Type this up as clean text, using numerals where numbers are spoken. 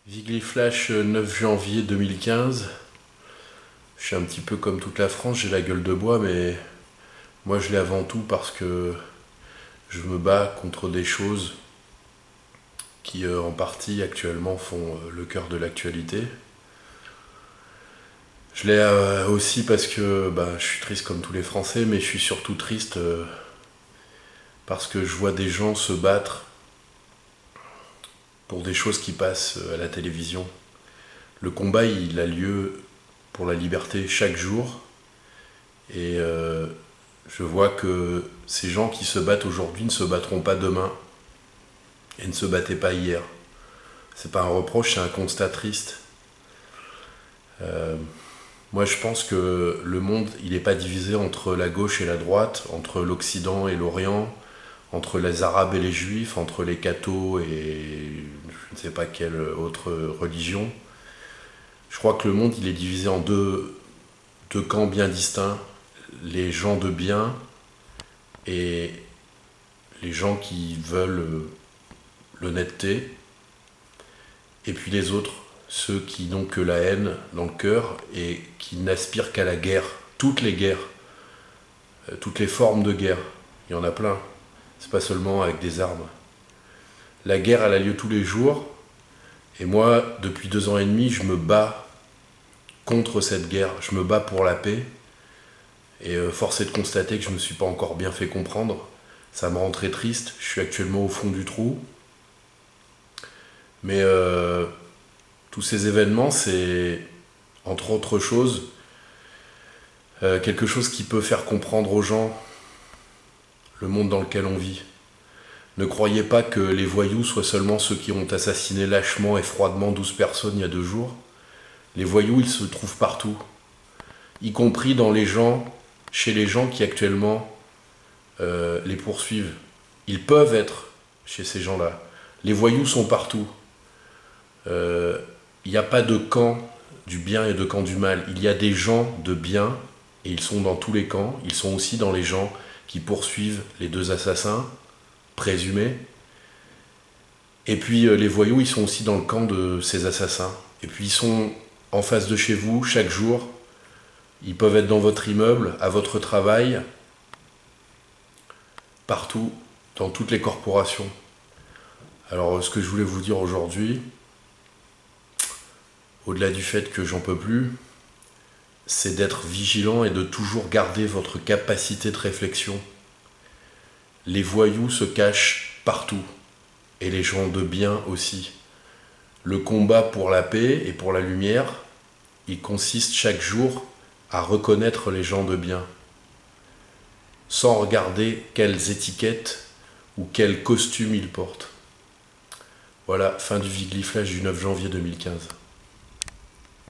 Weekly Flash 9 janvier 2015. Je suis un petit peu comme toute la France, j'ai la gueule de bois, mais moi je l'ai avant tout parce que je me bats contre des choses qui en partie actuellement font le cœur de l'actualité. Je l'ai aussi parce que je suis triste comme tous les Français, mais je suis surtout triste parce que je vois des gens se battre pour des choses qui passent à la télévision. Le combat, il a lieu pour la liberté chaque jour. Et je vois que ces gens qui se battent aujourd'hui ne se battront pas demain et ne se battaient pas hier. C'est pas un reproche, c'est un constat triste. Moi, je pense que le monde, il n'est pas divisé entre la gauche et la droite, entre l'Occident et l'Orient, entre les Arabes et les Juifs, entre les cathos et je ne sais pas quelle autre religion. Je crois que le monde, il est divisé en deux camps bien distincts. Les gens de bien et les gens qui veulent l'honnêteté. Et puis les autres, ceux qui n'ont que la haine dans le cœur et qui n'aspirent qu'à la guerre. Toutes les guerres, toutes les formes de guerre, il y en a plein. C'est pas seulement avec des armes. La guerre, elle a lieu tous les jours. Et moi, depuis 2 ans et demi, je me bats contre cette guerre. Je me bats pour la paix. Et force est de constater que je ne me suis pas encore bien fait comprendre. Ça me rend très triste. Je suis actuellement au fond du trou. Mais tous ces événements, c'est, entre autres choses, quelque chose qui peut faire comprendre aux gens le monde dans lequel on vit. Ne croyez pas que les voyous soient seulement ceux qui ont assassiné lâchement et froidement 12 personnes il y a 2 jours. Les voyous, ils se trouvent partout, y compris dans les gens, chez les gens qui actuellement les poursuivent. Ils peuvent être chez ces gens-là. Les voyous sont partout. Il n'y a pas de camp du bien et de camp du mal. Il y a des gens de bien et ils sont dans tous les camps. Ils sont aussi dans les gens qui poursuivent les 2 assassins présumés. Et puis les voyous, ils sont aussi dans le camp de ces assassins. Et puis ils sont en face de chez vous chaque jour. Ils peuvent être dans votre immeuble, à votre travail, partout, dans toutes les corporations. Alors ce que je voulais vous dire aujourd'hui, au-delà du fait que j'en peux plus, c'est d'être vigilant et de toujours garder votre capacité de réflexion. Les voyous se cachent partout, et les gens de bien aussi. Le combat pour la paix et pour la lumière, il consiste chaque jour à reconnaître les gens de bien, sans regarder quelles étiquettes ou quels costumes ils portent. Voilà, fin du Weekly Flash du 9 janvier 2015.